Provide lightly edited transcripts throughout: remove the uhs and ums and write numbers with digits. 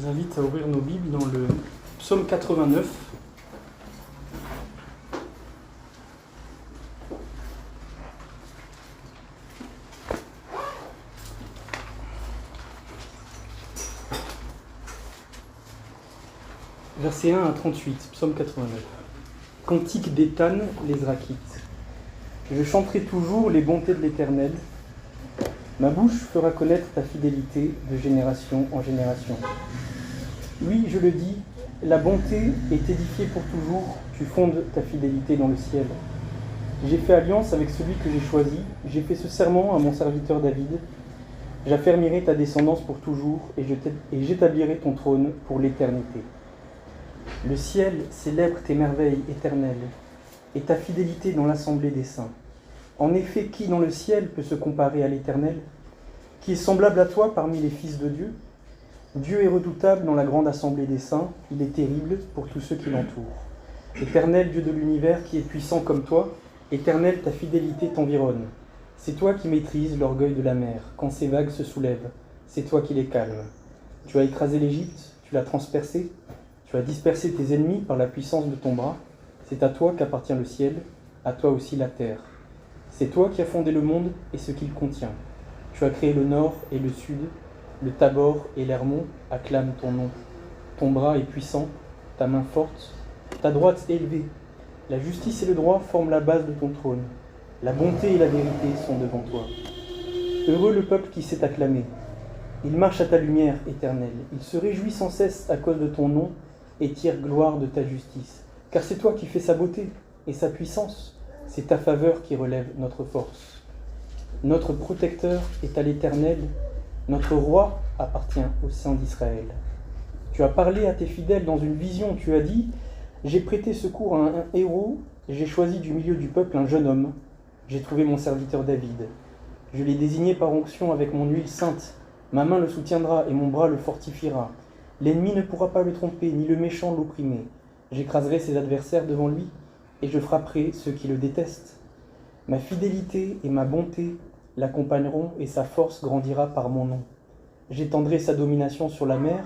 Je vous invite à ouvrir nos Bibles dans le psaume 89. Versets 1 à 38, psaume 89. Cantique d'Éthan, l'Ezrakhite. Je chanterai toujours les bontés de l'Éternel. Ma bouche fera connaître ta fidélité de génération en génération. Oui, je le dis, la bonté est édifiée pour toujours, tu fondes ta fidélité dans le ciel. J'ai fait alliance avec celui que j'ai choisi, j'ai fait ce serment à mon serviteur David. J'affermirai ta descendance pour toujours et j'établirai ton trône pour l'éternité. Le ciel célèbre tes merveilles éternelles et ta fidélité dans l'assemblée des saints. En effet, qui dans le ciel peut se comparer à l'Éternel? Qui est semblable à toi parmi les fils de Dieu? Dieu est redoutable dans la grande assemblée des saints, il est terrible pour tous ceux qui l'entourent. Éternel Dieu de l'univers qui est puissant comme toi, Éternel, ta fidélité t'environne. C'est toi qui maîtrises l'orgueil de la mer, quand ses vagues se soulèvent, c'est toi qui les calmes. Tu as écrasé l'Égypte, tu l'as transpercée, tu as dispersé tes ennemis par la puissance de ton bras. C'est à toi qu'appartient le ciel, à toi aussi la terre. C'est toi qui as fondé le monde et ce qu'il contient. Tu as créé le nord et le sud, le Tabor et l'Hermon acclament ton nom. Ton bras est puissant, ta main forte, ta droite élevée. La justice et le droit forment la base de ton trône. La bonté et la vérité sont devant toi. Heureux le peuple qui s'est acclamé. Il marche à ta lumière éternelle. Il se réjouit sans cesse à cause de ton nom et tire gloire de ta justice. Car c'est toi qui fais sa beauté et sa puissance. C'est ta faveur qui relève notre force. Notre protecteur est à l'Éternel. Notre roi appartient au Saint d'Israël. Tu as parlé à tes fidèles dans une vision. Tu as dit, j'ai prêté secours à un héros. J'ai choisi du milieu du peuple un jeune homme. J'ai trouvé mon serviteur David. Je l'ai désigné par onction avec mon huile sainte. Ma main le soutiendra et mon bras le fortifiera. L'ennemi ne pourra pas le tromper, ni le méchant l'opprimer. J'écraserai ses adversaires devant lui, et je frapperai ceux qui le détestent. Ma fidélité et ma bonté l'accompagneront, et sa force grandira par mon nom. J'étendrai sa domination sur la mer,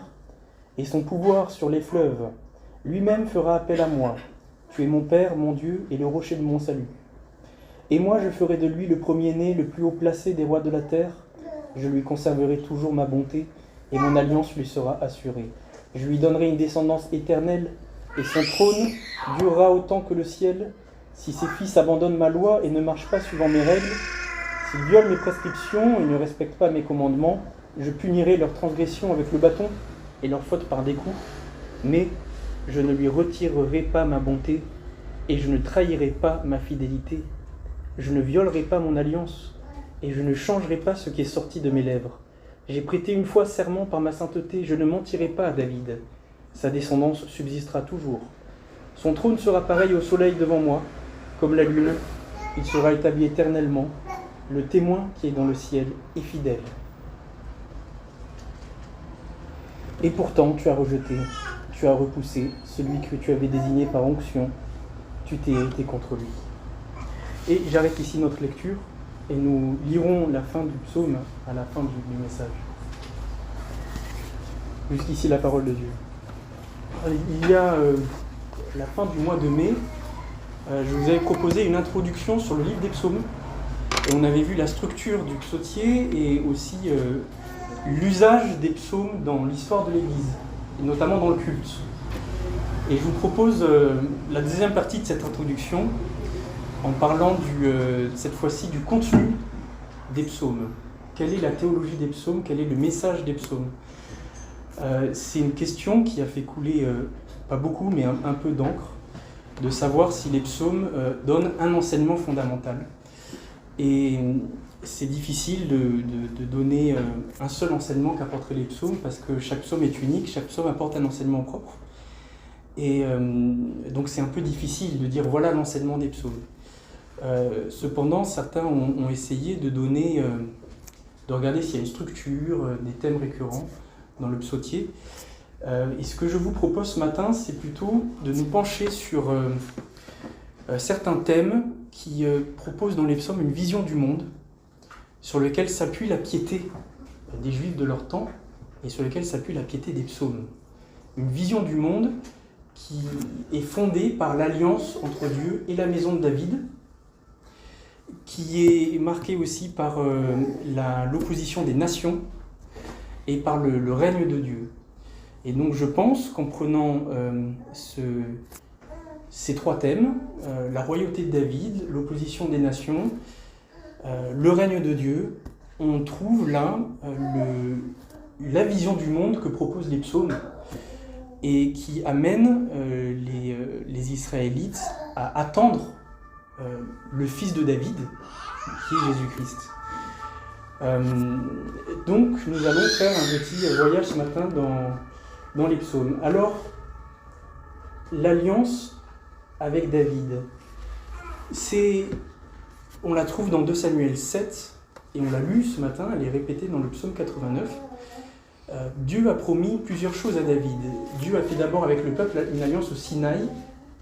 et son pouvoir sur les fleuves. Lui-même fera appel à moi. Tu es mon Père, mon Dieu, et le rocher de mon salut. Et moi je ferai de lui le premier-né, le plus haut placé des rois de la terre. Je lui conserverai toujours ma bonté, et mon alliance lui sera assurée. Je lui donnerai une descendance éternelle, et son trône durera autant que le ciel. Si ses fils abandonnent ma loi et ne marchent pas suivant mes règles, s'ils violent mes prescriptions et ne respectent pas mes commandements, je punirai leur transgression avec le bâton et leur faute par des coups. Mais je ne lui retirerai pas ma bonté, et je ne trahirai pas ma fidélité. Je ne violerai pas mon alliance, et je ne changerai pas ce qui est sorti de mes lèvres. J'ai prêté une fois serment par ma sainteté, je ne mentirai pas à David. Sa descendance subsistera toujours. Son trône sera pareil au soleil devant moi, comme la lune. Il sera établi éternellement. Le témoin qui est dans le ciel est fidèle. Et pourtant, tu as rejeté, tu as repoussé celui que tu avais désigné par onction. Tu t'es irrité contre lui. Et j'arrête ici notre lecture. Et nous lirons la fin du psaume à la fin du message. Jusqu'ici la parole de Dieu. Il y a la fin du mois de mai, je vous avais proposé une introduction sur le livre des psaumes. Et on avait vu la structure du psautier et aussi l'usage des psaumes dans l'histoire de l'Église, et notamment dans le culte. Et je vous propose la deuxième partie de cette introduction, en parlant cette fois-ci du contenu des psaumes. Quelle est la théologie des psaumes? Quel est le message des psaumes? C'est une question qui a fait couler, pas beaucoup, mais un peu d'encre, de savoir si les psaumes donnent un enseignement fondamental. Et c'est difficile de donner un seul enseignement qu'apporteraient les psaumes, parce que chaque psaume est unique, chaque psaume apporte un enseignement propre. Et donc c'est un peu difficile de dire voilà l'enseignement des psaumes. Cependant, certains ont essayé de regarder s'il y a une structure, des thèmes récurrents dans le psautier. Et ce que je vous propose ce matin, c'est plutôt de nous pencher sur certains thèmes qui proposent dans les psaumes une vision du monde sur lequel s'appuie la piété des Juifs de leur temps et sur lequel s'appuie la piété des psaumes. Une vision du monde qui est fondée par l'alliance entre Dieu et la maison de David, qui est marquée aussi par l'opposition des nations et par le règne de Dieu. Et donc je pense qu'en prenant ces trois thèmes, la royauté de David, l'opposition des nations, le règne de Dieu, on trouve là la vision du monde que proposent les psaumes et qui amène les Israélites à attendre le fils de David, qui est Jésus-Christ. Donc nous allons faire un petit voyage ce matin dans les psaumes. Alors, l'alliance avec David, on la trouve dans 2 Samuel 7, et on l'a lu ce matin, elle est répétée dans le psaume 89. Dieu a promis plusieurs choses à David. Dieu a fait d'abord avec le peuple une alliance au Sinaï,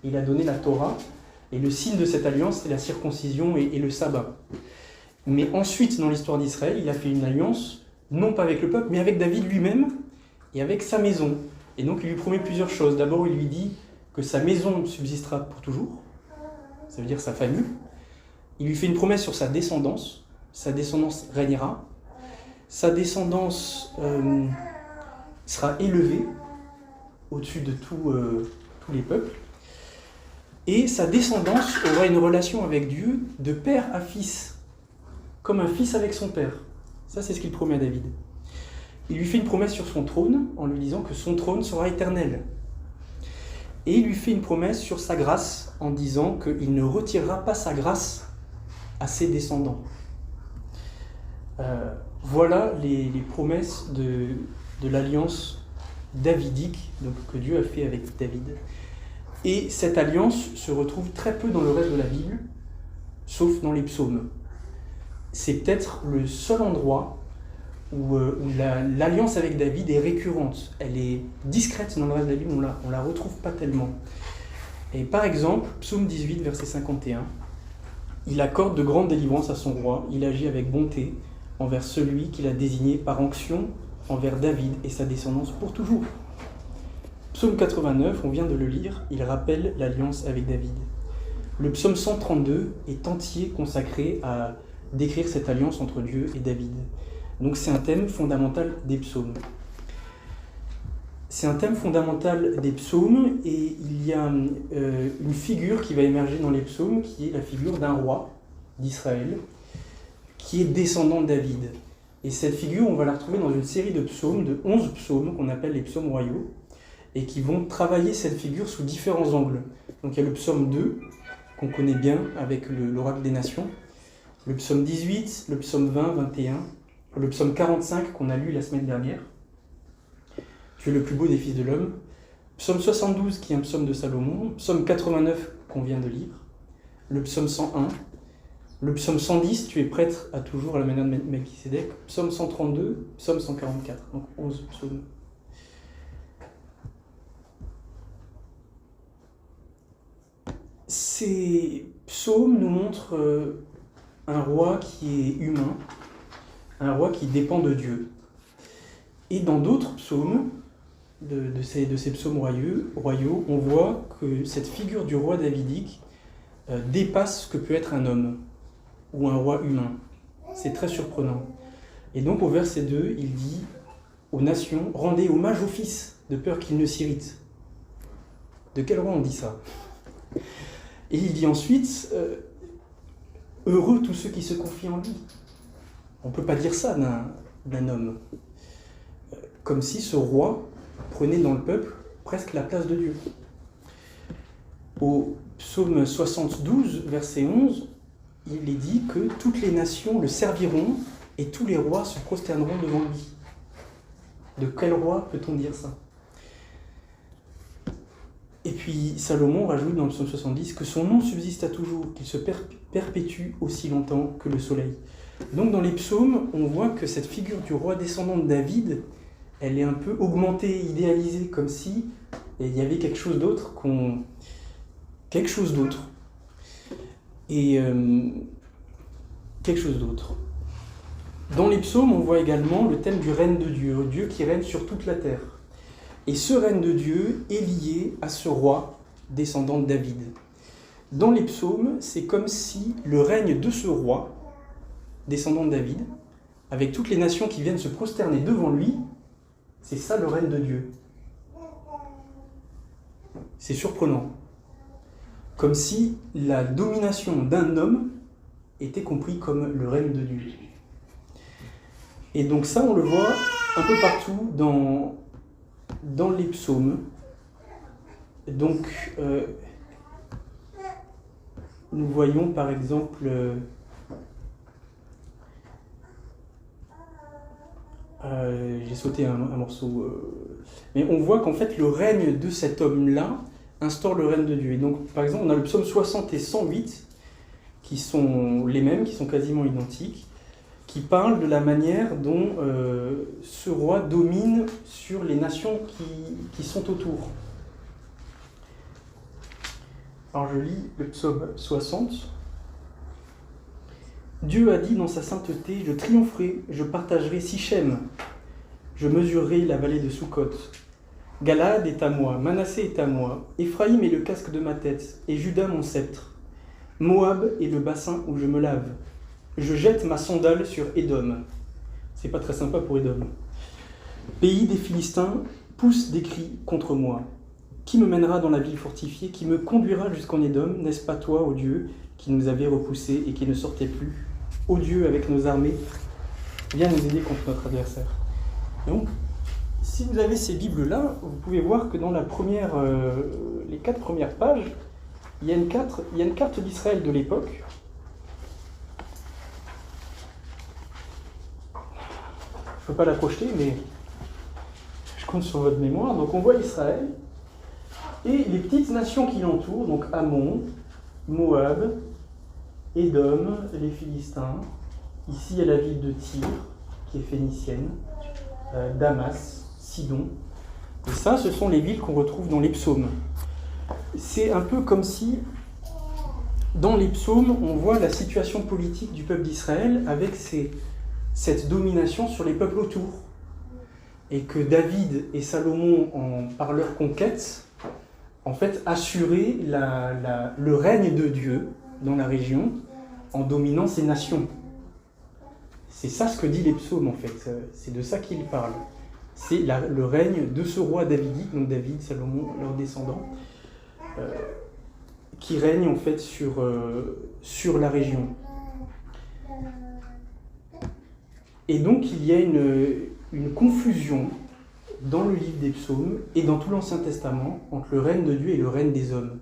il a donné la Torah, et le signe de cette alliance, c'est la circoncision et le sabbat. Mais ensuite, dans l'histoire d'Israël, il a fait une alliance, non pas avec le peuple, mais avec David lui-même et avec sa maison. Et donc il lui promet plusieurs choses. D'abord, il lui dit que sa maison subsistera pour toujours, ça veut dire sa famille. Il lui fait une promesse sur sa descendance régnera, sa descendance sera élevée au-dessus de tous les peuples, et sa descendance aura une relation avec Dieu de père à fils, comme un fils avec son père. Ça, c'est ce qu'il promet à David. Il lui fait une promesse sur son trône, en lui disant que son trône sera éternel. Et il lui fait une promesse sur sa grâce, en disant qu'il ne retirera pas sa grâce à ses descendants. Voilà les promesses de l'alliance davidique que Dieu a fait avec David. Et cette alliance se retrouve très peu dans le reste de la Bible, sauf dans les psaumes. C'est peut-être le seul endroit où l'alliance avec David est récurrente. Elle est discrète dans le reste de la Bible, on la retrouve pas tellement. Et par exemple, psaume 18, verset 51, il accorde de grandes délivrances à son roi, il agit avec bonté envers celui qu'il a désigné par onction envers David et sa descendance pour toujours. Psaume 89, on vient de le lire, il rappelle l'alliance avec David. Le psaume 132 est entier consacré à décrire cette alliance entre Dieu et David. Donc c'est un thème fondamental des psaumes. C'est un thème fondamental des psaumes et il y a une figure qui va émerger dans les psaumes qui est la figure d'un roi d'Israël qui est descendant de David. Et cette figure, on va la retrouver dans une série de psaumes, de 11 psaumes qu'on appelle les psaumes royaux et qui vont travailler cette figure sous différents angles. Donc il y a le psaume 2 qu'on connaît bien avec l'oracle des nations, le psaume 18, le psaume 20, 21, le psaume 45 qu'on a lu la semaine dernière, tu es le plus beau des fils de l'homme, psaume 72 qui est un psaume de Salomon, psaume 89 qu'on vient de lire, le psaume 101, le psaume 110, tu es prêtre à toujours à la manière de Melchisédek, psaume 132, psaume 144, donc 11 psaumes. Ces psaumes nous montrent un roi qui est humain, un roi qui dépend de Dieu. Et dans d'autres psaumes, de ces psaumes royaux, on voit que cette figure du roi davidique dépasse ce que peut être un homme ou un roi humain. C'est très surprenant. Et donc au verset 2, il dit aux nations, « Rendez hommage au Fils, de peur qu'il ne s'irrite. » De quel roi on dit ça? Et il dit ensuite, « Heureux tous ceux qui se confient en lui. » On ne peut pas dire ça d'un homme. Comme si ce roi prenait dans le peuple presque la place de Dieu. Au psaume 72, verset 11, il est dit que toutes les nations le serviront et tous les rois se prosterneront devant lui. De quel roi peut-on dire ça? Et puis Salomon rajoute dans le psaume 70 que son nom subsiste à toujours, qu'il se perpétue aussi longtemps que le soleil. Donc dans les psaumes, on voit que cette figure du roi descendant de David, elle est un peu augmentée, idéalisée, comme si il y avait quelque chose d'autre quelque chose d'autre. Dans les psaumes, on voit également le thème du règne de Dieu, Dieu qui règne sur toute la terre. Et ce règne de Dieu est lié à ce roi descendant de David. Dans les psaumes, c'est comme si le règne de ce roi descendant de David, avec toutes les nations qui viennent se prosterner devant lui, c'est ça le règne de Dieu. C'est surprenant. Comme si la domination d'un homme était compris comme le règne de Dieu. Et donc ça, on le voit un peu partout dans les psaumes. Donc, nous voyons par exemple... j'ai sauté un morceau. Mais on voit qu'en fait, le règne de cet homme-là instaure le règne de Dieu. Et donc, par exemple, on a le psaume 60 et 108, qui sont les mêmes, qui sont quasiment identiques, qui parlent de la manière dont ce roi domine sur les nations qui sont autour. Alors je lis le psaume 60. Dieu a dit dans sa sainteté, je triompherai, je partagerai Sichem, je mesurerai la vallée de Sukkot. Galaad est à moi, Manassé est à moi, Éphraïm est le casque de ma tête, et Juda mon sceptre. Moab est le bassin où je me lave. Je jette ma sandale sur Édom. C'est pas très sympa pour Édom. Pays des Philistins pousse des cris contre moi. Qui me mènera dans la ville fortifiée? Qui me conduira jusqu'en Édom? N'est-ce pas toi, ô Dieu, qui nous avait repoussés et qui ne sortait plus? Ô Dieu, avec nos armées, viens nous aider contre notre adversaire. Donc, si vous avez ces Bibles-là, vous pouvez voir que dans les 4 premières pages, il y a une carte d'Israël de l'époque. Je ne peux pas la projeter, mais je compte sur votre mémoire. Donc on voit Israël et les petites nations qui l'entourent, donc Ammon, Moab, Édom, les Philistins. Ici, il y a la ville de Tyr, qui est phénicienne, Damas, Sidon. Et ça, ce sont les villes qu'on retrouve dans les psaumes. C'est un peu comme si, dans les psaumes, on voit la situation politique du peuple d'Israël avec cette domination sur les peuples autour. Et que David et Salomon, par leur conquête, en fait, assuraient le règne de Dieu dans la région en dominant ces nations. C'est ça ce que dit les psaumes, en fait. C'est de ça qu'ils parlent. C'est le règne de ce roi davidique, donc David, Salomon, leurs descendants, qui règne en fait sur la région. Et donc il y a une confusion dans le livre des psaumes et dans tout l'Ancien Testament entre le règne de Dieu et le règne des hommes.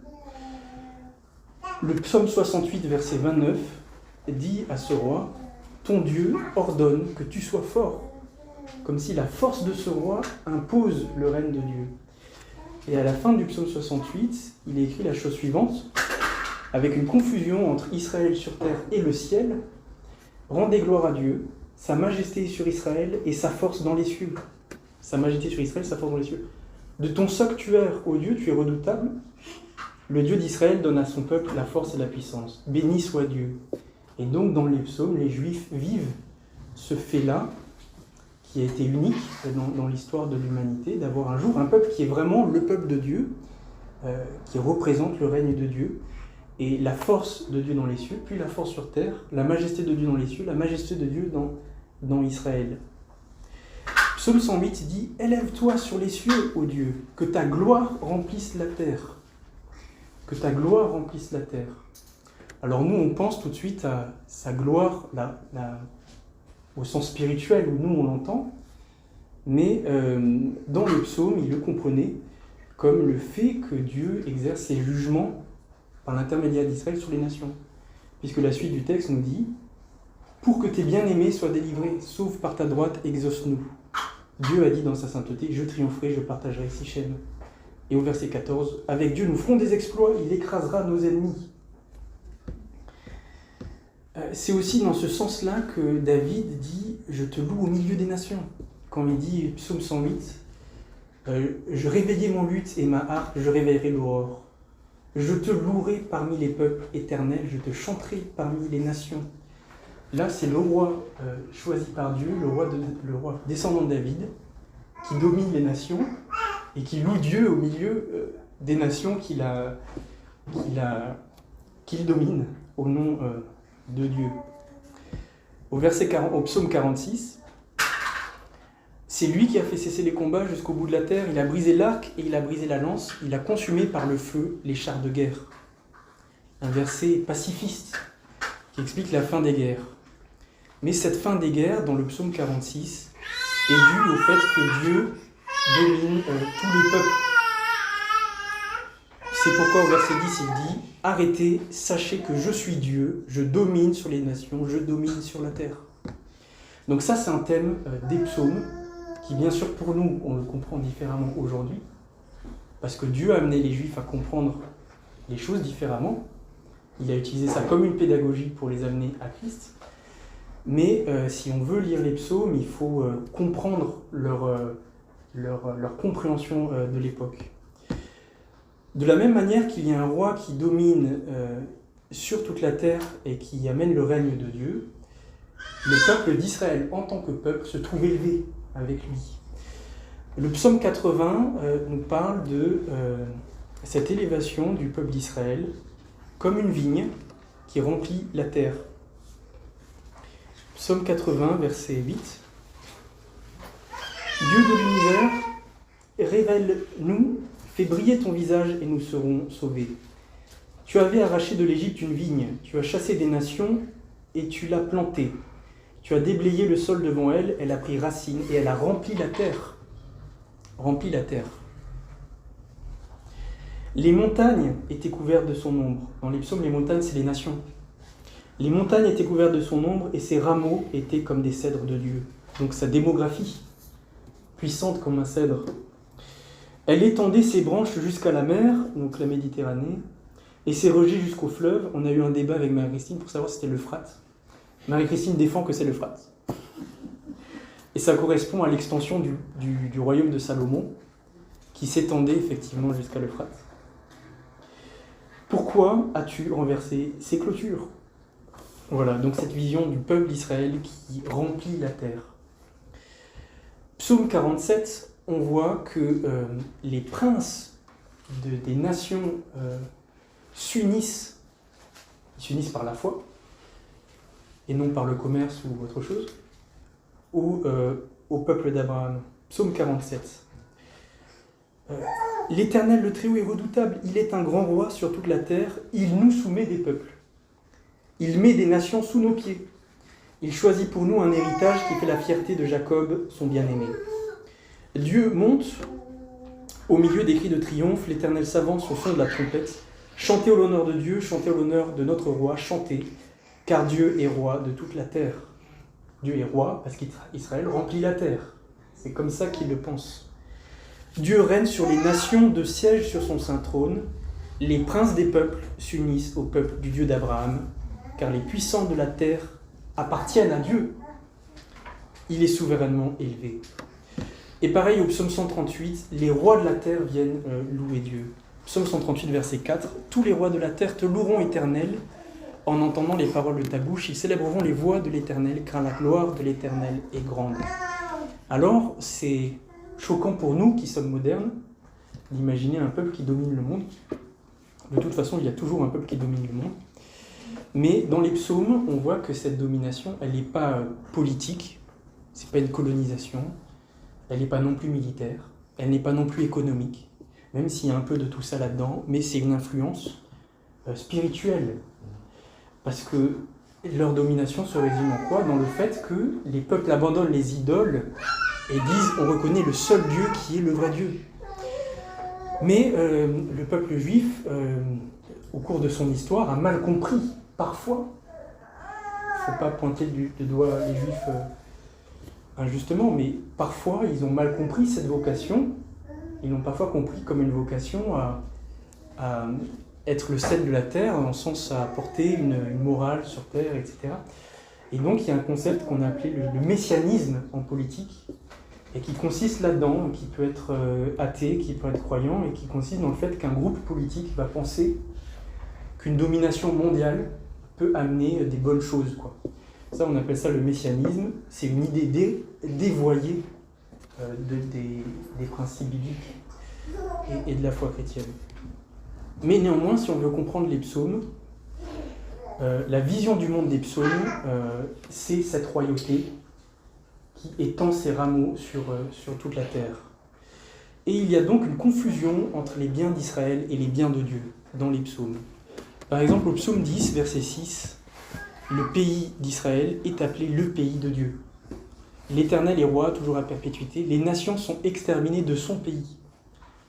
Le psaume 68, verset 29, dit à ce roi, « Ton Dieu ordonne que tu sois fort », comme si la force de ce roi impose le règne de Dieu. Et à la fin du psaume 68, il est écrit la chose suivante, avec une confusion entre Israël sur terre et le ciel, « Rendez gloire à Dieu, sa majesté sur Israël et sa force dans les cieux. » Sa majesté sur Israël, sa force dans les cieux. « De ton sanctuaire, ô Dieu, tu es redoutable. Le Dieu d'Israël donne à son peuple la force et la puissance. Béni soit Dieu. » Et donc, dans les psaumes, les Juifs vivent ce fait-là, qui a été unique dans l'histoire de l'humanité, d'avoir un jour un peuple qui est vraiment le peuple de Dieu, qui représente le règne de Dieu, et la force de Dieu dans les cieux, puis la force sur terre, la majesté de Dieu dans les cieux, la majesté de Dieu dans Israël. Psaume 108 dit « Élève-toi sur les cieux, ô Dieu, que ta gloire remplisse la terre. » Que ta gloire remplisse la terre. Alors nous, on pense tout de suite à sa gloire, au sens spirituel où nous, on l'entend, mais dans le psaume, il le comprenait comme le fait que Dieu exerce ses jugements par l'intermédiaire d'Israël sur les nations. Puisque la suite du texte nous dit « Pour que tes bien-aimés soient délivrés, sauve par ta droite, exauce-nous. » Dieu a dit dans sa sainteté « Je triompherai, je partagerai Sichem. » Et au verset 14 « Avec Dieu, nous ferons des exploits, il écrasera nos ennemis. » C'est aussi dans ce sens-là que David dit « Je te loue au milieu des nations ». Quand il dit, psaume 108, « Je réveillai mon luth et ma harpe, je réveillerai l'aurore. Je te louerai parmi les peuples éternels, je te chanterai parmi les nations. Là, c'est le roi choisi par Dieu, le roi descendant de David, qui domine les nations et qui loue Dieu au milieu des nations qu'il domine au nom de Dieu. Au psaume 46, c'est lui qui a fait cesser les combats jusqu'au bout de la terre. Il a brisé l'arc et il a brisé la lance. Il a consumé par le feu les chars de guerre. Un verset pacifiste qui explique la fin des guerres. Mais cette fin des guerres, dans le psaume 46, est due au fait que Dieu domine tous les peuples. C'est pourquoi au verset 10, il dit « Arrêtez, sachez que je suis Dieu, je domine sur les nations, je domine sur la terre. » Donc ça, c'est un thème des psaumes, qui bien sûr pour nous, on le comprend différemment aujourd'hui, parce que Dieu a amené les Juifs à comprendre les choses différemment. Il a utilisé ça comme une pédagogie pour les amener à Christ. Mais si on veut lire les psaumes, il faut comprendre leur compréhension de l'époque. De la même manière qu'il y a un roi qui domine sur toute la terre et qui amène le règne de Dieu, le peuple d'Israël en tant que peuple se trouve élevé avec lui. Le psaume 80 nous parle de cette élévation du peuple d'Israël comme une vigne qui remplit la terre. Psaume 80, verset 8. Dieu de l'univers, révèle-nous, fais briller ton visage et nous serons sauvés. Tu avais arraché de l'Égypte une vigne, tu as chassé des nations et tu l'as plantée. Tu as déblayé le sol devant elle, elle a pris racine et elle a rempli la terre. Rempli la terre. Les montagnes étaient couvertes de son ombre. Dans les psaumes, les montagnes, c'est les nations. Les montagnes étaient couvertes de son ombre et ses rameaux étaient comme des cèdres de Dieu. Donc sa démographie, puissante comme un cèdre. Elle étendait ses branches jusqu'à la mer, donc la Méditerranée, et ses rejets jusqu'au fleuve. On a eu un débat avec Marie-Christine pour savoir si c'était l'Euphrate. Marie-Christine défend que c'est l'Euphrate. Et ça correspond à l'extension du royaume de Salomon, qui s'étendait effectivement jusqu'à l'Euphrate. Pourquoi as-tu renversé ces clôtures ? Voilà, donc cette vision du peuple d'Israël qui remplit la terre. Psaume 47, on voit que les princes des nations s'unissent par la foi, et non par le commerce ou autre chose, ou au peuple d'Abraham. Psaume 47. L'Éternel, le Très-Haut, est redoutable, il est un grand roi sur toute la terre, il nous soumet des peuples. Il met des nations sous nos pieds. Il choisit pour nous un héritage qui fait la fierté de Jacob, son bien-aimé. Dieu monte au milieu des cris de triomphe, l'Éternel s'avance au son de la trompette. Chantez au l'honneur de Dieu, chantez au l'honneur de notre roi, chantez, car Dieu est roi de toute la terre. Dieu est roi parce qu'Israël remplit la terre. C'est comme ça qu'il le pense. Dieu règne sur les nations, de siège sur son saint trône. Les princes des peuples s'unissent au peuple du Dieu d'Abraham, car les puissants de la terre appartiennent à Dieu. Il est souverainement élevé. Et pareil au psaume 138, les rois de la terre viennent louer Dieu. Psaume 138, verset 4, « Tous les rois de la terre te loueront, Éternel, en entendant les paroles de ta bouche, ils célébreront les voies de l'Éternel, car la gloire de l'Éternel est grande. » Alors, c'est choquant pour nous qui sommes modernes d'imaginer un peuple qui domine le monde. De toute façon, il y a toujours un peuple qui domine le monde. Mais dans les psaumes, on voit que cette domination, elle n'est pas politique, c'est pas une colonisation, elle n'est pas non plus militaire, elle n'est pas non plus économique, même s'il y a un peu de tout ça là-dedans, mais c'est une influence spirituelle. Parce que leur domination se résume en quoi ? Dans le fait que les peuples abandonnent les idoles et disent on reconnaît le seul Dieu qui est le vrai Dieu. Mais le peuple juif, au cours de son histoire, a mal compris, parfois. Il ne faut pas pointer du doigt les juifs injustement, mais parfois ils ont mal compris cette vocation. Ils l'ont parfois compris comme une vocation à être le sel de la terre, en sens à apporter une morale sur terre, etc. Et donc il y a un concept qu'on a appelé le messianisme en politique, et qui consiste là-dedans, qui peut être athée, qui peut être croyant, et qui consiste dans le fait qu'un groupe politique va penser qu'une domination mondiale peut amener des bonnes choses, quoi. Ça, on appelle ça le messianisme. C'est une idée dévoyée des principes bibliques et de la foi chrétienne. Mais néanmoins, si on veut comprendre les psaumes, la vision du monde des psaumes, c'est cette royauté qui étend ses rameaux sur toute la terre. Et il y a donc une confusion entre les biens d'Israël et les biens de Dieu dans les psaumes. Par exemple, au psaume 10, verset 6, le pays d'Israël est appelé le pays de Dieu. L'Éternel est roi, toujours à perpétuité. Les nations sont exterminées de son pays.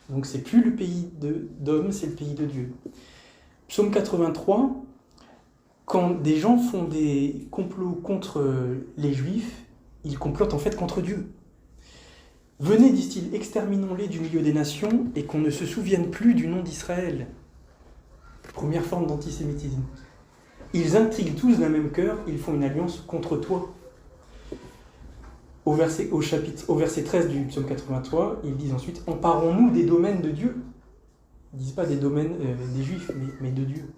Donc c'est plus le pays d'hommes, c'est le pays de Dieu. Psaume 83, quand des gens font des complots contre les Juifs, ils complotent en fait contre Dieu. Venez, disent-ils, exterminons-les du milieu des nations et qu'on ne se souvienne plus du nom d'Israël. Première forme d'antisémitisme. Ils intriguent tous d'un même cœur, ils font une alliance contre toi. Au verset 13 du psaume 83, ils disent ensuite « Emparons-nous des domaines de Dieu ». Ils ne disent pas des domaines des Juifs, mais de Dieu.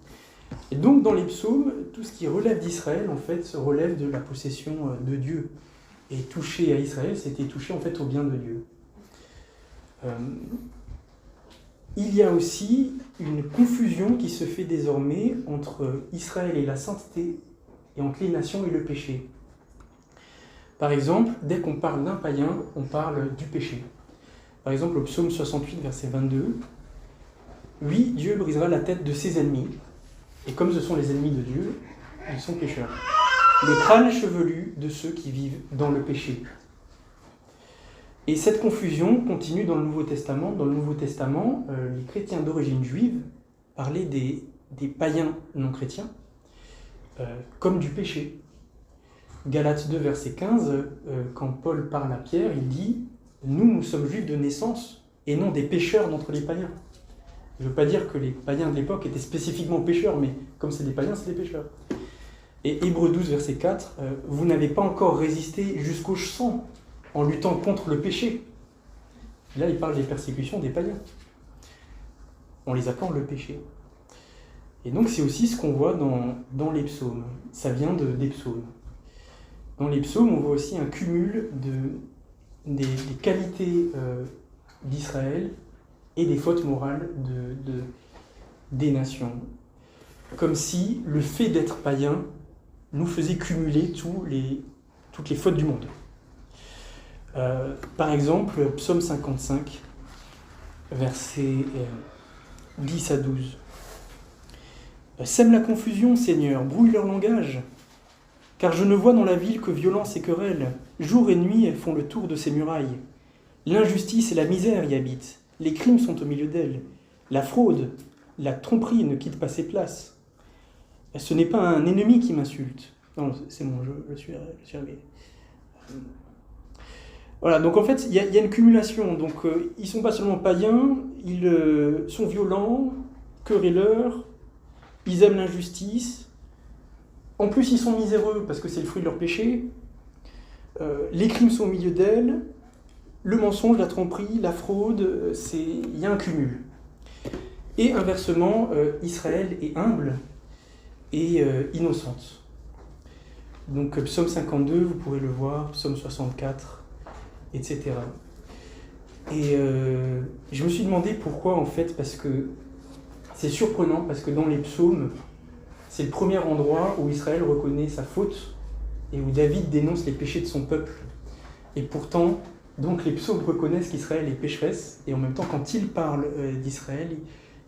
Et donc dans les psaumes, tout ce qui relève d'Israël, en fait, se relève de la possession de Dieu. Et toucher à Israël, c'était toucher en fait au bien de Dieu. Il y a aussi une confusion qui se fait désormais entre Israël et la sainteté, et entre les nations et le péché. Par exemple, dès qu'on parle d'un païen, on parle du péché. Par exemple, au psaume 68, verset 22, « Oui, Dieu brisera la tête de ses ennemis, et comme ce sont les ennemis de Dieu, ils sont pécheurs. Le crâne chevelu de ceux qui vivent dans le péché. » Et cette confusion continue dans le Nouveau Testament. Dans le Nouveau Testament, les chrétiens d'origine juive parlaient des païens non chrétiens comme du péché. Galates 2, verset 15, quand Paul parle à Pierre, il dit « Nous sommes juifs de naissance et non des pécheurs d'entre les païens. » Je ne veux pas dire que les païens de l'époque étaient spécifiquement pécheurs, mais comme c'est des païens, c'est des pécheurs. Et Hébreux 12, verset 4, « Vous n'avez pas encore résisté jusqu'au sang en luttant contre le péché. » Là, il parle des persécutions des païens. On les accorde le péché. Et donc, c'est aussi ce qu'on voit dans les psaumes. Ça vient des psaumes. Dans les psaumes, on voit aussi un cumul des qualités d'Israël et des fautes morales des nations. Comme si le fait d'être païen nous faisait cumuler toutes les fautes du monde. Par exemple, psaume 55, versets 10 à 12. « Sème la confusion, Seigneur, brouille leur langage, car je ne vois dans la ville que violence et querelle. Jour et nuit, elles font le tour de ses murailles. L'injustice et la misère y habitent. Les crimes sont au milieu d'elles. La fraude, la tromperie ne quitte pas ses places. Ce n'est pas un ennemi qui m'insulte. » Non, c'est bon, je suis arrivé. Voilà, donc en fait, il y a une cumulation. Donc, ils ne sont pas seulement païens, ils sont violents, querelleurs, ils aiment l'injustice. En plus, ils sont miséreux parce que c'est le fruit de leur péché. Les crimes sont au milieu d'elles. Le mensonge, la tromperie, la fraude, il y a un cumul. Et inversement, Israël est humble et innocente. Donc, psaume 52, vous pourrez le voir, psaume 64, etc. Et je me suis demandé pourquoi, en fait, parce que c'est surprenant, parce que dans les psaumes, c'est le premier endroit où Israël reconnaît sa faute et où David dénonce les péchés de son peuple. Et pourtant, donc les psaumes reconnaissent qu'Israël est pécheresse, et en même temps, quand ils parlent d'Israël,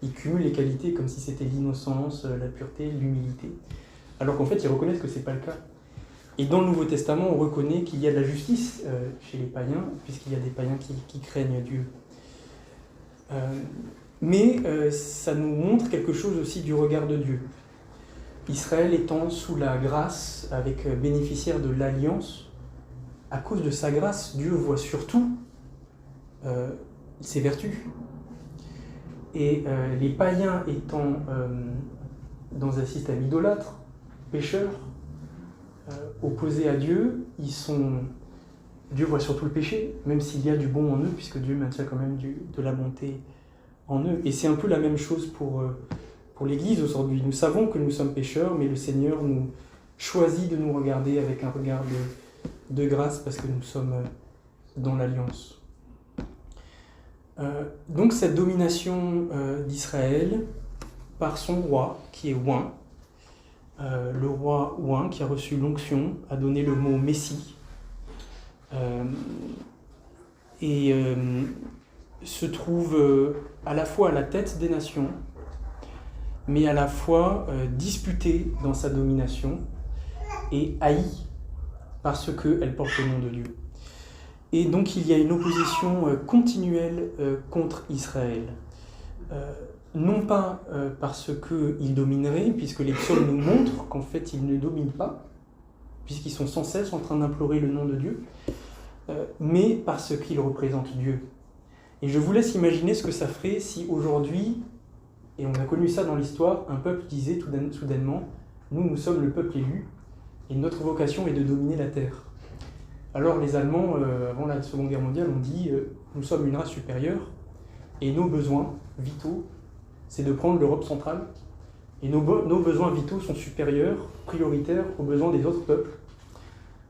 ils cumulent les qualités comme si c'était l'innocence, la pureté, l'humilité. Alors qu'en fait, ils reconnaissent que ce n'est pas le cas. Et dans le Nouveau Testament, on reconnaît qu'il y a de la justice chez les païens, puisqu'il y a des païens qui craignent Dieu. Mais ça nous montre quelque chose aussi du regard de Dieu. Israël étant sous la grâce, avec bénéficiaire de l'alliance, à cause de sa grâce, Dieu voit surtout ses vertus. Et les païens étant dans un système idolâtre, pécheur, opposés à Dieu, Dieu voit surtout le péché, même s'il y a du bon en eux, puisque Dieu maintient quand même de la bonté en eux. Et c'est un peu la même chose pour l'Église aujourd'hui. Nous savons que nous sommes pécheurs, mais le Seigneur choisi de nous regarder avec un regard de grâce parce que nous sommes dans l'Alliance. Donc cette domination d'Israël par son roi qui est Ouin, le roi Ouin qui a reçu l'onction, a donné le mot Messie, se trouve à la fois à la tête des nations, mais à la fois disputé dans sa domination et haï parce qu'elle porte le nom de Dieu. Et donc il y a une opposition continuelle contre Israël. Non pas parce qu'il dominerait, puisque les psaumes nous montrent qu'en fait il ne domine pas, puisqu'ils sont sans cesse en train d'implorer le nom de Dieu, mais parce qu'il représente Dieu. Et je vous laisse imaginer ce que ça ferait si aujourd'hui, et on a connu ça dans l'histoire, un peuple disait soudainement « Nous sommes le peuple élu, et notre vocation est de dominer la terre ». Alors les Allemands, avant la Seconde Guerre mondiale, ont dit « Nous sommes une race supérieure, et nos besoins vitaux, c'est de prendre l'Europe centrale, et nos besoins vitaux sont supérieurs, prioritaires aux besoins des autres peuples. »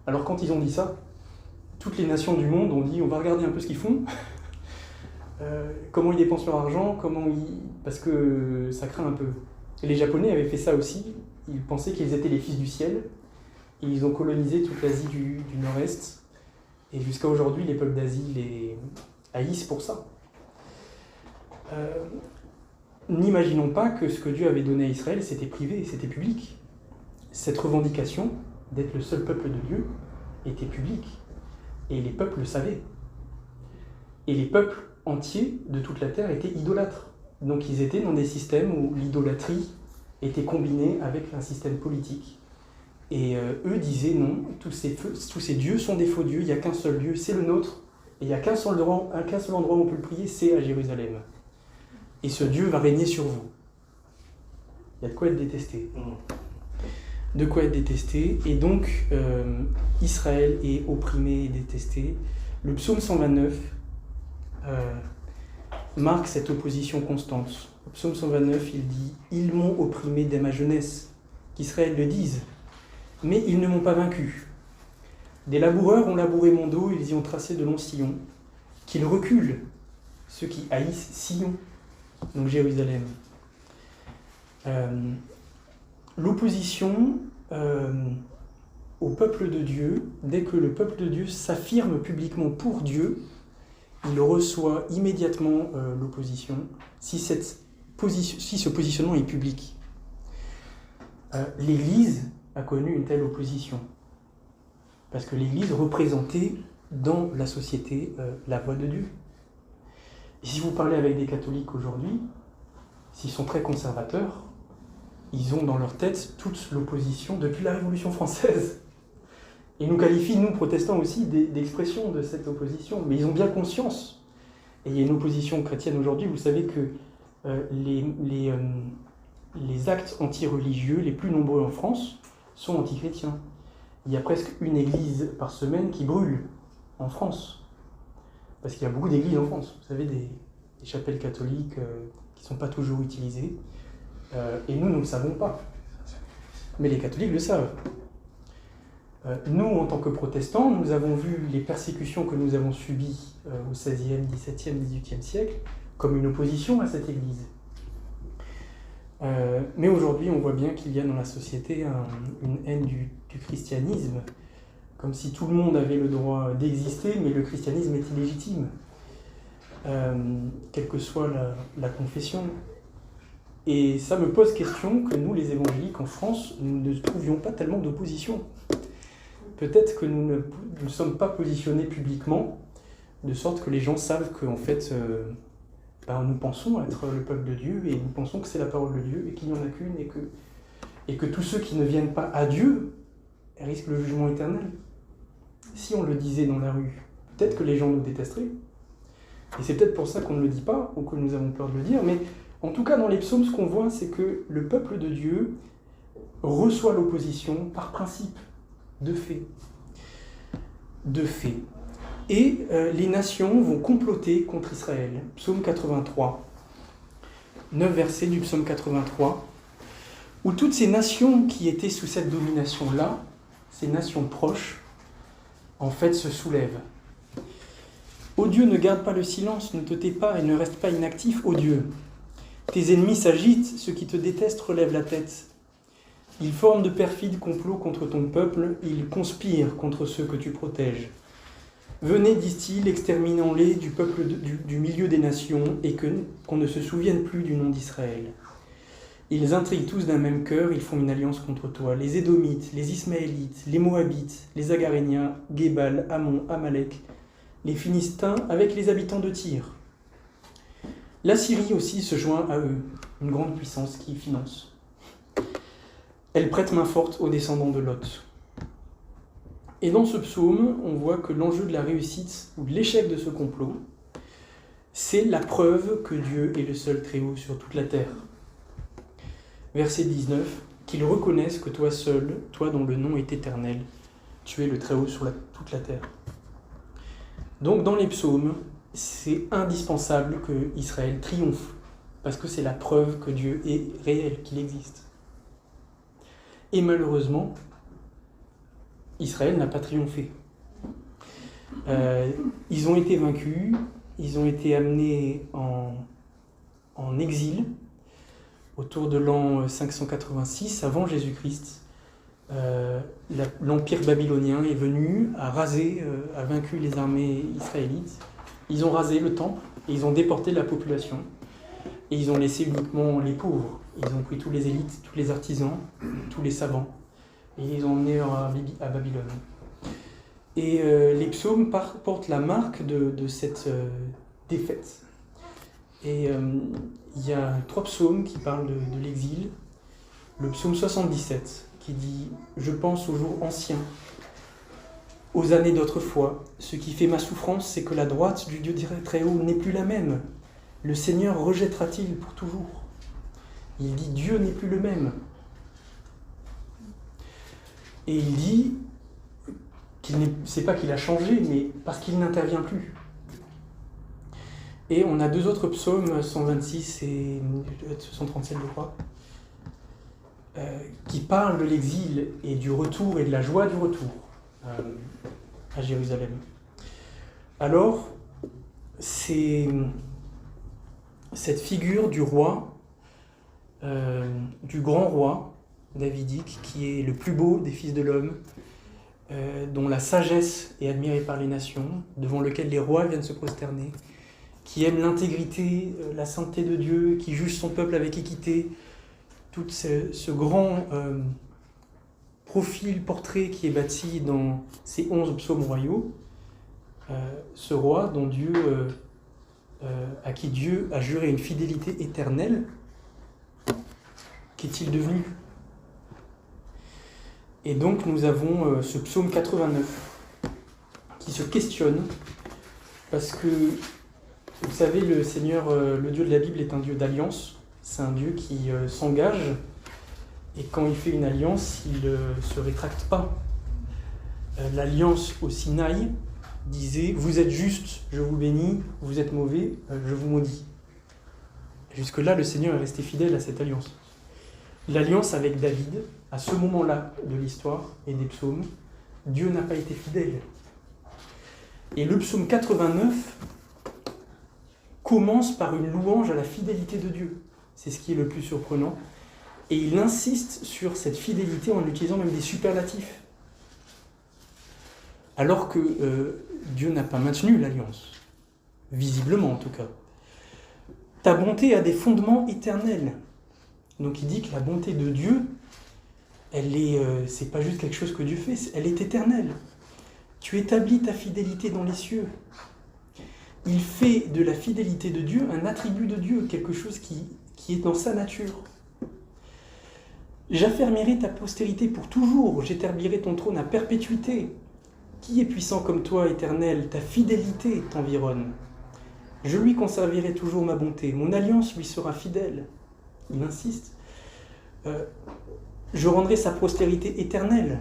Alors quand ils ont dit ça, toutes les nations du monde ont dit « On va regarder un peu ce qu'ils font ». Comment ils dépensent leur argent, parce que ça craint un peu. Et les Japonais avaient fait ça aussi, ils pensaient qu'ils étaient les fils du ciel, et ils ont colonisé toute l'Asie du Nord-Est, et jusqu'à aujourd'hui les peuples d'Asie les haïssent pour ça. N'imaginons pas que ce que Dieu avait donné à Israël c'était privé, c'était public. Cette revendication d'être le seul peuple de Dieu était publique, et les peuples le savaient. Et les peuples entiers de toute la terre étaient idolâtres. Donc ils étaient dans des systèmes où l'idolâtrie était combinée avec un système politique. Et eux disaient non, tous ces dieux sont des faux dieux, il n'y a qu'un seul Dieu, c'est le nôtre, et il n'y a qu'un seul endroit où on peut le prier, c'est à Jérusalem. Et ce Dieu va régner sur vous. Il y a de quoi être détesté. De quoi être détesté, et donc Israël est opprimé et détesté. Le psaume 129 marque cette opposition constante. Au psaume 129, il dit « Ils m'ont opprimé dès ma jeunesse », qu'Israël le dise, mais ils ne m'ont pas vaincu. Des laboureurs ont labouré mon dos, ils y ont tracé de longs sillons. Qu'ils reculent, ceux qui haïssent Sion, donc Jérusalem. L'opposition au peuple de Dieu, dès que le peuple de Dieu s'affirme publiquement pour Dieu, il reçoit immédiatement l'opposition si ce positionnement est public. L'Église a connu une telle opposition, parce que l'Église représentait dans la société la voix de Dieu. Et si vous parlez avec des catholiques aujourd'hui, s'ils sont très conservateurs, ils ont dans leur tête toute l'opposition depuis la Révolution française. Ils nous qualifient, nous, protestants aussi, d'expression de cette opposition. Mais ils ont bien conscience. Et il y a une opposition chrétienne aujourd'hui. Vous savez que les actes anti-religieux les plus nombreux en France sont anti-chrétiens. Il y a presque une église par semaine qui brûle en France. Parce qu'il y a beaucoup d'églises en France. Vous savez, des chapelles catholiques qui ne sont pas toujours utilisées. Et nous ne le savons pas. Mais les catholiques le savent. Nous, en tant que protestants, nous avons vu les persécutions que nous avons subies au XVIe, XVIIe, XVIIIe siècle comme une opposition à cette Église. Mais aujourd'hui, on voit bien qu'il y a dans la société une haine du christianisme, comme si tout le monde avait le droit d'exister, mais le christianisme est illégitime, quelle que soit la confession. Et ça me pose question que nous, les évangéliques en France, nous ne trouvions pas tellement d'opposition. Peut-être que nous ne sommes pas positionnés publiquement, de sorte que les gens savent qu'en fait, nous pensons être le peuple de Dieu, et nous pensons que c'est la parole de Dieu, et qu'il n'y en a qu'une, et que tous ceux qui ne viennent pas à Dieu risquent le jugement éternel. Si on le disait dans la rue, peut-être que les gens nous détesteraient. Et c'est peut-être pour ça qu'on ne le dit pas, ou que nous avons peur de le dire, mais en tout cas, dans les psaumes, ce qu'on voit, c'est que le peuple de Dieu reçoit l'opposition par principe, de fait. De fait. Et les nations vont comploter contre Israël. Psaume 83, 9 versets du psaume 83, où toutes ces nations qui étaient sous cette domination-là, ces nations proches, en fait se soulèvent. Ô Dieu, ne garde pas le silence, ne te tais pas et ne reste pas inactif, ô Dieu. Tes ennemis s'agitent, ceux qui te détestent relèvent la tête. Ils forment de perfides complots contre ton peuple, ils conspirent contre ceux que tu protèges. Venez, disent-ils, exterminons-les du peuple du milieu des nations et qu'on ne se souvienne plus du nom d'Israël. Ils intriguent tous d'un même cœur, ils font une alliance contre toi. Les Édomites, les Ismaélites, les Moabites, les Agaréniens, Gébal, Ammon, Amalek, les Philistins avec les habitants de Tyr. La Syrie aussi se joint à eux, une grande puissance qui finance. Elle prête main forte aux descendants de Lot. Et dans ce psaume, on voit que l'enjeu de la réussite ou de l'échec de ce complot, c'est la preuve que Dieu est le seul Très-Haut sur toute la terre. Verset 19, qu'ils reconnaissent que toi seul, toi dont le nom est éternel, tu es le Très-Haut sur toute la terre. Donc dans les psaumes, c'est indispensable que Israël triomphe, parce que c'est la preuve que Dieu est réel, qu'il existe. Et malheureusement, Israël n'a pas triomphé. Ils ont été vaincus, ils ont été amenés en exil, autour de l'an 586 avant Jésus-Christ. L'empire babylonien est venu, a vaincu les armées israélites. Ils ont rasé le temple et ils ont déporté la population. Et ils ont laissé uniquement les pauvres. Ils ont pris tous les élites, tous les artisans, tous les savants. Et ils ont emmené à Babylone. Et les psaumes portent la marque de cette défaite. Et il y a 3 psaumes qui parlent de l'exil. Le psaume 77 qui dit « Je pense aux jours anciens, aux années d'autrefois. Ce qui fait ma souffrance, c'est que la droite du Dieu très haut n'est plus la même. Le Seigneur rejettera-t-il pour toujours ?» Il dit « Dieu n'est plus le même. » Et il dit c'est pas qu'il a changé, mais parce qu'il n'intervient plus. Et on a 2 autres psaumes, 126 et 137, je crois, qui parlent de l'exil et du retour et de la joie du retour à Jérusalem. Alors, c'est cette figure du roi, du grand roi davidique, qui est le plus beau des fils de l'homme, dont la sagesse est admirée par les nations, devant lequel les rois viennent se prosterner, qui aime l'intégrité, la sainteté de Dieu, qui juge son peuple avec équité, tout ce grand profil, portrait qui est bâti dans ces 11 psaumes royaux, ce roi dont à qui Dieu a juré une fidélité éternelle, qu'est-il devenu ? Et donc nous avons ce psaume 89 qui se questionne, parce que, vous savez, le Seigneur, le Dieu de la Bible est un Dieu d'alliance. C'est un Dieu qui s'engage, et quand il fait une alliance, il ne se rétracte pas. L'alliance au Sinaï disait « Vous êtes juste, je vous bénis, vous êtes mauvais, je vous maudis ». Jusque-là, le Seigneur est resté fidèle à cette alliance. L'alliance avec David, à ce moment-là de l'histoire et des psaumes, Dieu n'a pas été fidèle. Et le psaume 89 commence par une louange à la fidélité de Dieu. C'est ce qui est le plus surprenant. Et il insiste sur cette fidélité en utilisant même des superlatifs. Alors que Dieu n'a pas maintenu l'alliance, visiblement en tout cas. Ta bonté a des fondements éternels. Donc il dit que la bonté de Dieu, c'est pas juste quelque chose que Dieu fait, elle est éternelle. Tu établis ta fidélité dans les cieux. Il fait de la fidélité de Dieu un attribut de Dieu, quelque chose qui est dans sa nature. J'affermirai ta postérité pour toujours, j'établirai ton trône à perpétuité. Qui est puissant comme toi, Éternel? Ta fidélité t'environne. Je lui conserverai toujours ma bonté, mon alliance lui sera fidèle. Il insiste. Je rendrai sa postérité éternelle,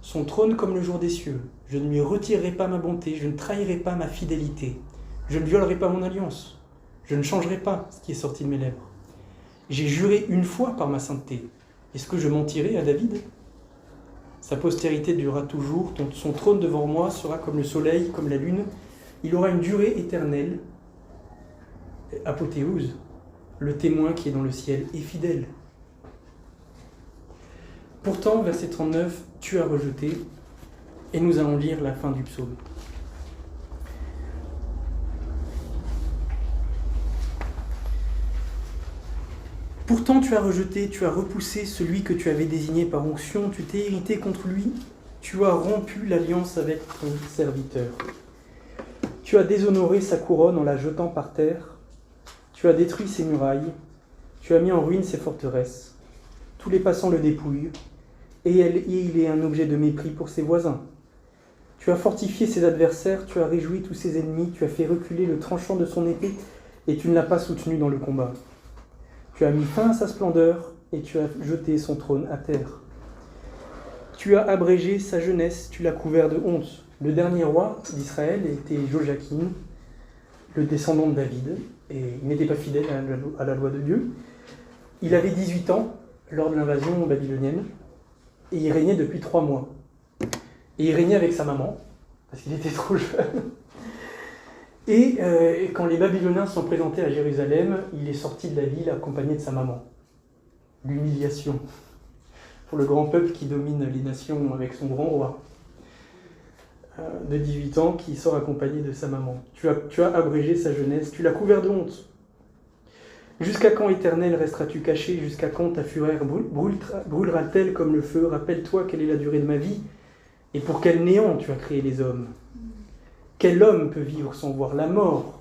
son trône comme le jour des cieux. Je ne lui retirerai pas ma bonté, je ne trahirai pas ma fidélité. Je ne violerai pas mon alliance. Je ne changerai pas ce qui est sorti de mes lèvres. J'ai juré une fois par ma sainteté, Est-ce que je mentirai à David? Sa postérité durera toujours, son trône devant moi sera comme le soleil, comme la lune. Il aura une durée éternelle. Apothéose, le témoin qui est dans le ciel est fidèle. Pourtant, verset 39, tu as rejeté, et nous allons lire la fin du psaume. Pourtant tu as rejeté, tu as repoussé celui que tu avais désigné par onction, tu t'es irrité contre lui, tu as rompu l'alliance avec ton serviteur. Tu as déshonoré sa couronne en la jetant par terre, tu as détruit ses murailles, tu as mis en ruine ses forteresses. Tous les passants le dépouillent, et il est un objet de mépris pour ses voisins. Tu as fortifié ses adversaires, tu as réjoui tous ses ennemis, tu as fait reculer le tranchant de son épée, et tu ne l'as pas soutenu dans le combat. Tu as mis fin à sa splendeur et tu as jeté son trône à terre. Tu as abrégé sa jeunesse, tu l'as couvert de honte. Le dernier roi d'Israël était Joachim, le descendant de David, et il n'était pas fidèle à la loi de Dieu. Il avait 18 ans lors de l'invasion babylonienne, et il régnait depuis 3 mois. Et il régnait avec sa maman, parce qu'il était trop jeune. Et quand les Babyloniens sont présentés à Jérusalem, il est sorti de la ville accompagné de sa maman. L'humiliation pour le grand peuple qui domine les nations avec son grand roi de 18 ans qui sort accompagné de sa maman. Tu as abrégé sa jeunesse, tu l'as couvert de honte. Jusqu'à quand, Éternel, resteras-tu caché? Jusqu'à quand ta fureur brûlera-t-elle comme le feu? Rappelle-toi quelle est la durée de ma vie et pour quel néant tu as créé les hommes. Quel homme peut vivre sans voir la mort?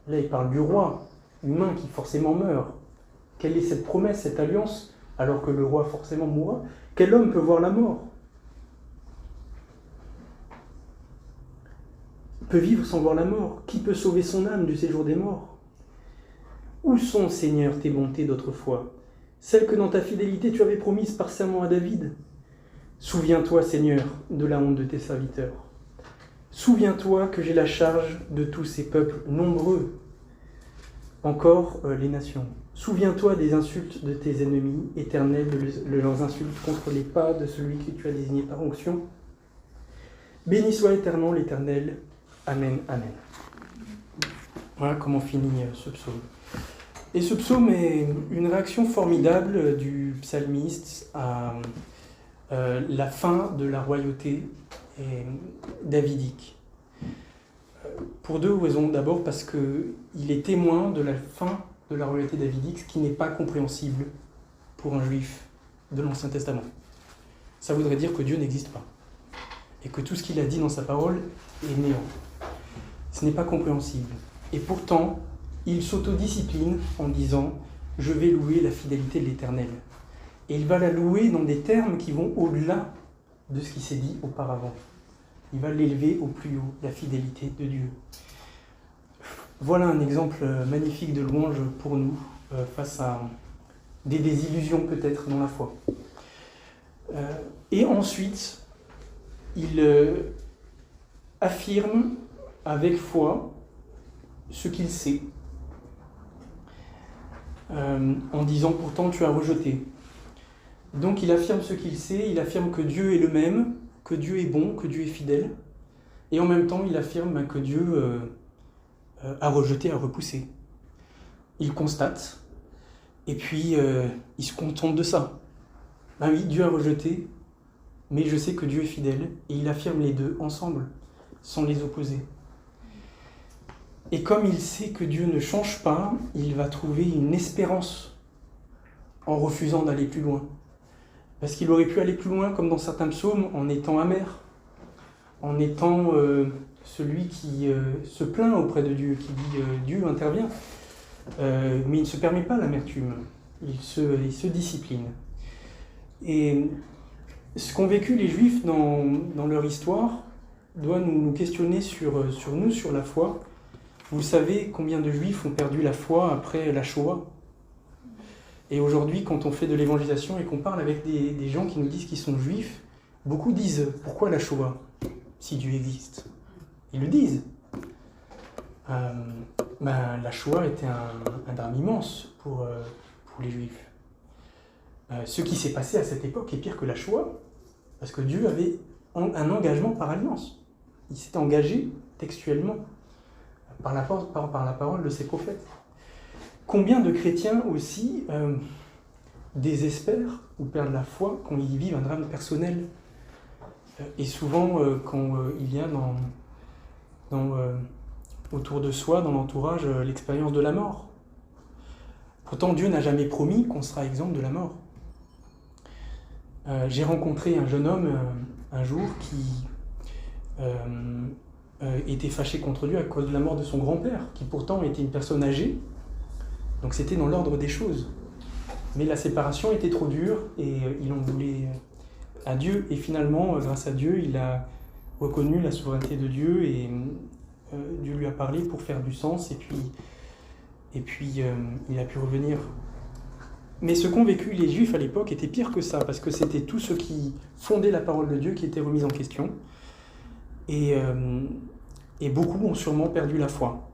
Là, il parle du roi humain qui forcément meurt. Quelle est cette promesse, cette alliance, alors que le roi forcément mourra? Quel homme peut voir la mort? Peut vivre sans voir la mort? Qui peut sauver son âme du séjour des morts? Où sont, Seigneur, tes bontés d'autrefois, celles que dans ta fidélité tu avais promises par serment à David? Souviens-toi, Seigneur, de la honte de tes serviteurs. Souviens-toi que j'ai la charge de tous ces peuples nombreux, encore les nations. Souviens-toi des insultes de tes ennemis, Éternel, de leurs insultes contre les pas de celui que tu as désigné par onction. Béni soit éternellement l'Éternel. Amen, amen. Voilà comment finit ce psaume. Et ce psaume est une réaction formidable du psalmiste à la fin de la royauté davidique. Pour 2 raisons. D'abord parce qu'il est témoin de la fin de la royauté davidique, ce qui n'est pas compréhensible pour un juif de l'Ancien Testament. Ça voudrait dire que Dieu n'existe pas, et que tout ce qu'il a dit dans sa parole est néant. Ce n'est pas compréhensible. Et pourtant, il s'autodiscipline en disant « Je vais louer la fidélité de l'Éternel ». Et il va la louer dans des termes qui vont au-delà de ce qui s'est dit auparavant. Il va l'élever au plus haut, la fidélité de Dieu. Voilà un exemple magnifique de louange pour nous, face à des désillusions peut-être dans la foi. Et ensuite, il affirme avec foi ce qu'il sait, en disant « Pourtant tu as rejeté ». Donc il affirme ce qu'il sait, il affirme que Dieu est le même, que Dieu est bon, que Dieu est fidèle, et en même temps il affirme que Dieu a rejeté, a repoussé. Il constate, et puis il se contente de ça. Ben oui, Dieu a rejeté, mais je sais que Dieu est fidèle, et il affirme les deux ensemble, sans les opposer. Et comme il sait que Dieu ne change pas, il va trouver une espérance en refusant d'aller plus loin. Parce qu'il aurait pu aller plus loin, comme dans certains psaumes, en étant amer, en étant celui qui se plaint auprès de Dieu, qui dit Dieu intervient. Mais il ne se permet pas l'amertume, il se discipline. Et ce qu'ont vécu les Juifs dans leur histoire doit nous questionner sur nous, sur la foi. Vous savez combien de Juifs ont perdu la foi après la Shoah? Et aujourd'hui, quand on fait de l'évangélisation et qu'on parle avec des gens qui nous disent qu'ils sont juifs, beaucoup disent « Pourquoi la Shoah, si Dieu existe ?» Ils le disent. La Shoah était un drame immense pour les Juifs. Ce qui s'est passé à cette époque est pire que la Shoah, parce que Dieu avait un engagement par alliance. Il s'est engagé textuellement par la parole de ses prophètes. Combien de chrétiens aussi désespèrent ou perdent la foi quand ils vivent un drame personnel. Et souvent, quand il y a autour de soi, dans l'entourage, l'expérience de la mort. Pourtant, Dieu n'a jamais promis qu'on sera exempt de la mort. J'ai rencontré un jeune homme un jour qui était fâché contre Dieu à cause de la mort de son grand-père, qui pourtant était une personne âgée, donc c'était dans l'ordre des choses. Mais la séparation était trop dure et il en voulait à Dieu, et finalement, grâce à Dieu, il a reconnu la souveraineté de Dieu et Dieu lui a parlé pour faire du sens, et puis il a pu revenir. Mais ce qu'ont vécu les Juifs à l'époque était pire que ça, parce que c'était tout ce qui fondait la parole de Dieu qui était remis en question. Et beaucoup ont sûrement perdu la foi.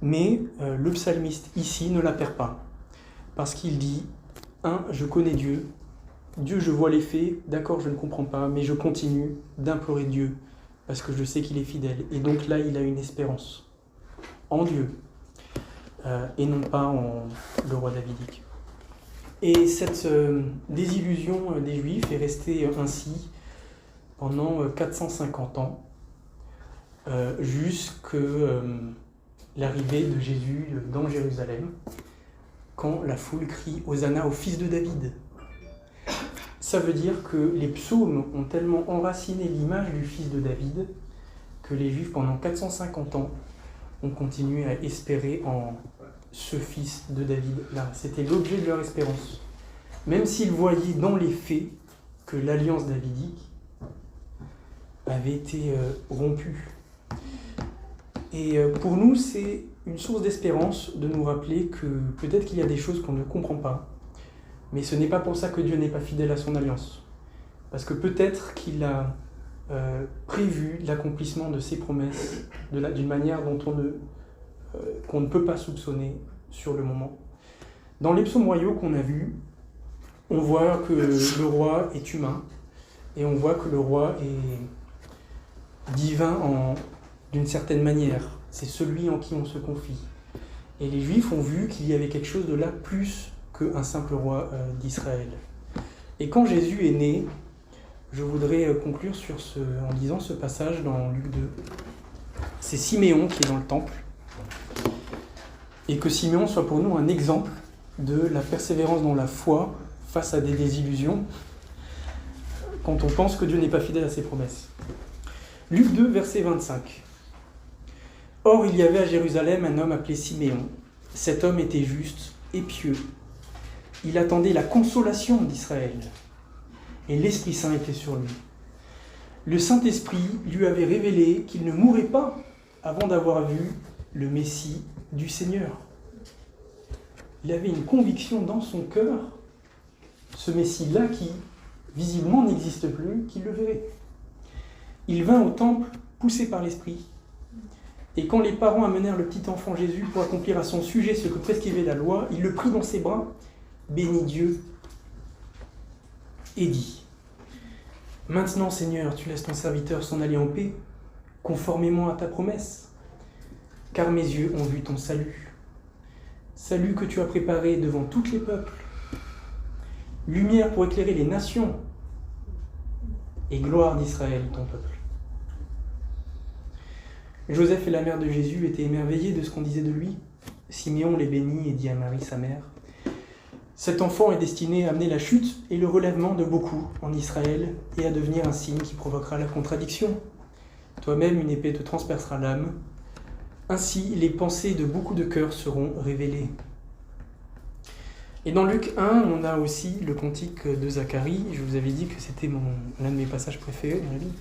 Mais le psalmiste ici ne la perd pas, parce qu'il dit « je connais Dieu, Dieu, je vois les faits, d'accord, je ne comprends pas, mais je continue d'implorer Dieu, parce que je sais qu'il est fidèle. » Et donc là, il a une espérance en Dieu, et non pas en le roi davidique. Et cette désillusion des Juifs est restée ainsi pendant 450 ans, jusqu'à l'arrivée de Jésus dans Jérusalem, quand la foule crie « Hosanna au fils de David ». Ça veut dire que les psaumes ont tellement enraciné l'image du fils de David que les Juifs, pendant 450 ans, ont continué à espérer en ce fils de David-là. C'était l'objet de leur espérance. Même s'ils voyaient dans les faits que l'alliance davidique avait été rompue. Et pour nous, c'est une source d'espérance de nous rappeler que peut-être qu'il y a des choses qu'on ne comprend pas, mais ce n'est pas pour ça que Dieu n'est pas fidèle à son alliance. Parce que peut-être qu'il a prévu l'accomplissement de ses promesses d'une manière dont qu'on ne peut pas soupçonner sur le moment. Dans les psaumes royaux qu'on a vus, on voit que le roi est humain, et on voit que le roi est divin d'une certaine manière. C'est celui en qui on se confie. Et les Juifs ont vu qu'il y avait quelque chose de là plus qu'un simple roi d'Israël. Et quand Jésus est né, je voudrais conclure en lisant ce passage dans Luc 2. C'est Siméon qui est dans le temple, et que Siméon soit pour nous un exemple de la persévérance dans la foi face à des désillusions, quand on pense que Dieu n'est pas fidèle à ses promesses. Luc 2, verset 25. « Or, il y avait à Jérusalem un homme appelé Siméon. Cet homme était juste et pieux. Il attendait la consolation d'Israël, et l'Esprit Saint était sur lui. Le Saint-Esprit lui avait révélé qu'il ne mourrait pas avant d'avoir vu le Messie du Seigneur. » Il avait une conviction dans son cœur, ce Messie-là qui, visiblement, n'existe plus, qu'il le verrait. Il vint au temple, poussé par l'Esprit, et quand les parents amenèrent le petit enfant Jésus pour accomplir à son sujet ce que prescrivait la loi, il le prit dans ses bras, bénit Dieu, et dit : « Maintenant, Seigneur, tu laisses ton serviteur s'en aller en paix, conformément à ta promesse, car mes yeux ont vu ton salut. Salut que tu as préparé devant tous les peuples, lumière pour éclairer les nations, et gloire d'Israël, ton peuple. » Joseph et la mère de Jésus étaient émerveillés de ce qu'on disait de lui. Siméon les bénit et dit à Marie, sa mère : « Cet enfant est destiné à amener la chute et le relèvement de beaucoup en Israël et à devenir un signe qui provoquera la contradiction. Toi-même, une épée te transpercera l'âme. Ainsi, les pensées de beaucoup de cœurs seront révélées. » Et dans Luc 1, on a aussi le cantique de Zacharie. Je vous avais dit que c'était l'un de mes passages préférés dans la Bible.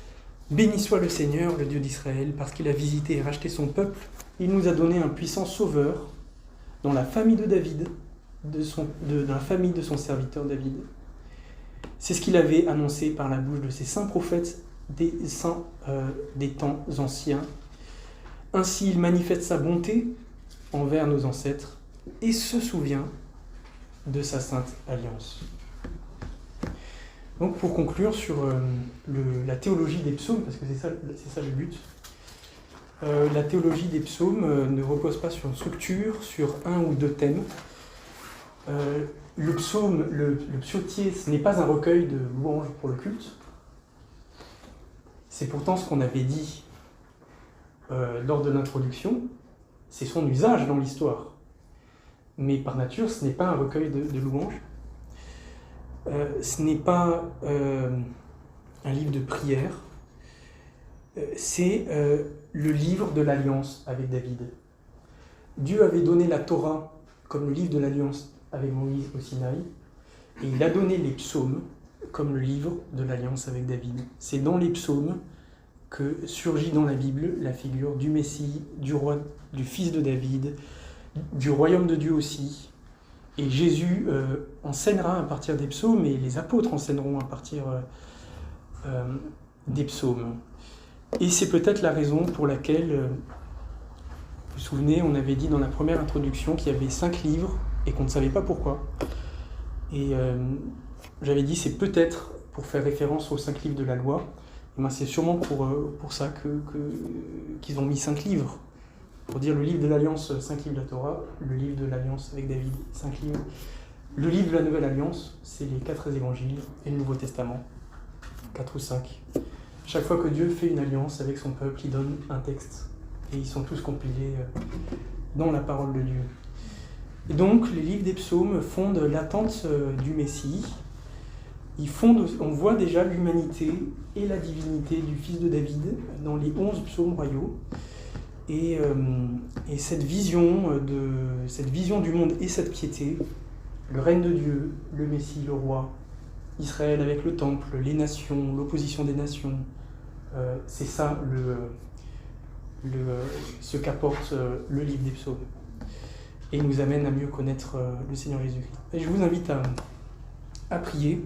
« Béni soit le Seigneur, le Dieu d'Israël, parce qu'il a visité et racheté son peuple. Il nous a donné un puissant sauveur dans la famille de David, dans la famille de son serviteur David. » C'est ce qu'il avait annoncé par la bouche de ses saints prophètes des temps anciens. Ainsi, il manifeste sa bonté envers nos ancêtres et se souvient de sa sainte alliance. Donc pour conclure sur la théologie des psaumes, parce que c'est ça le but, la théologie des psaumes ne repose pas sur une structure, sur un ou deux thèmes. Le psaume, le psautier, ce n'est pas un recueil de louanges pour le culte. C'est pourtant ce qu'on avait dit lors de l'introduction, c'est son usage dans l'histoire. Mais par nature, ce n'est pas un recueil de louanges. Ce n'est pas un livre de prière. C'est le livre de l'alliance avec David. Dieu avait donné la Torah comme le livre de l'alliance avec Moïse au Sinaï, et il a donné les psaumes comme le livre de l'alliance avec David. C'est dans les psaumes que surgit dans la Bible la figure du Messie, du roi, du fils de David, du royaume de Dieu aussi. Et Jésus enseignera à partir des psaumes, et les apôtres enseigneront à partir des psaumes. Et c'est peut-être la raison pour laquelle, vous vous souvenez, on avait dit dans la première introduction qu'il y avait 5 livres et qu'on ne savait pas pourquoi. Et j'avais dit c'est peut-être pour faire référence aux 5 livres de la loi. Et ben c'est sûrement pour ça qu'ils ont mis 5 livres. Pour dire le livre de l'Alliance, 5 livres de la Torah, le livre de l'Alliance avec David, 5 livres. Le livre de la Nouvelle Alliance, c'est les 4 évangiles et le Nouveau Testament, 4 ou 5. Chaque fois que Dieu fait une alliance avec son peuple, il donne un texte. Et ils sont tous compilés dans la parole de Dieu. Et donc, les livres des psaumes fondent l'attente du Messie. On voit déjà l'humanité et la divinité du fils de David dans les 11 psaumes royaux. Et cette vision du monde et cette piété, le règne de Dieu, le Messie, le roi, Israël avec le temple, les nations, l'opposition des nations, c'est ça ce qu'apporte le livre des psaumes. Et il nous amène à mieux connaître le Seigneur Jésus-Christ. Et je vous invite à prier,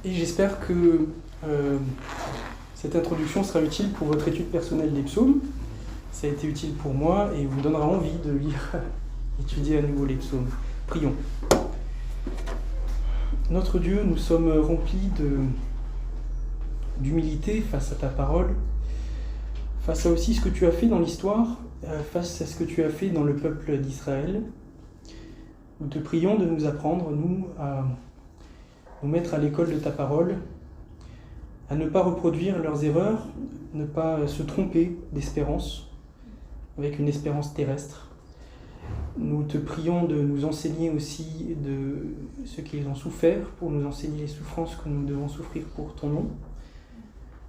et j'espère que cette introduction sera utile pour votre étude personnelle des psaumes. Ça a été utile pour moi et vous donnera envie de lire, étudier à nouveau les psaumes. Prions. Notre Dieu, nous sommes remplis d'humilité face à ta parole, face à aussi ce que tu as fait dans l'histoire, face à ce que tu as fait dans le peuple d'Israël. Nous te prions de nous apprendre, nous, à nous mettre à l'école de ta parole, à ne pas reproduire leurs erreurs, ne pas se tromper d'espérance, avec une espérance terrestre. Nous te prions de nous enseigner aussi de ce qu'ils ont souffert, pour nous enseigner les souffrances que nous devons souffrir pour ton nom,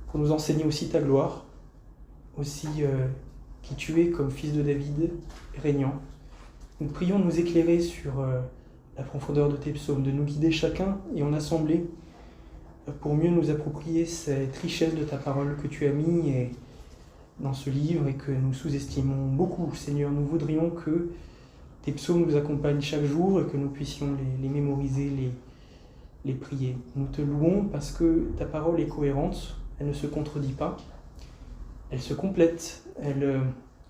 pour nous enseigner aussi ta gloire, aussi qui tu es comme fils de David, régnant. Nous te prions de nous éclairer sur la profondeur de tes psaumes, de nous guider chacun et en assemblée pour mieux nous approprier cette richesse de ta parole que tu as mis dans ce livre et que nous sous-estimons beaucoup. Seigneur, nous voudrions que tes psaumes nous accompagnent chaque jour et que nous puissions les mémoriser, les prier. Nous te louons parce que ta parole est cohérente, elle ne se contredit pas, elle se complète, elle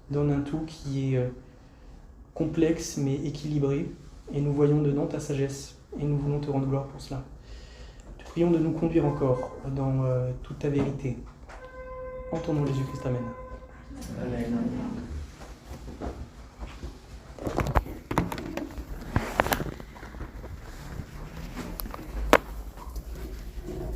donne un tout qui est complexe mais équilibré, et nous voyons dedans ta sagesse et nous voulons te rendre gloire pour cela. Te prions de nous conduire encore dans toute ta vérité. En ton nom Jésus-Christ, Amen. Amen.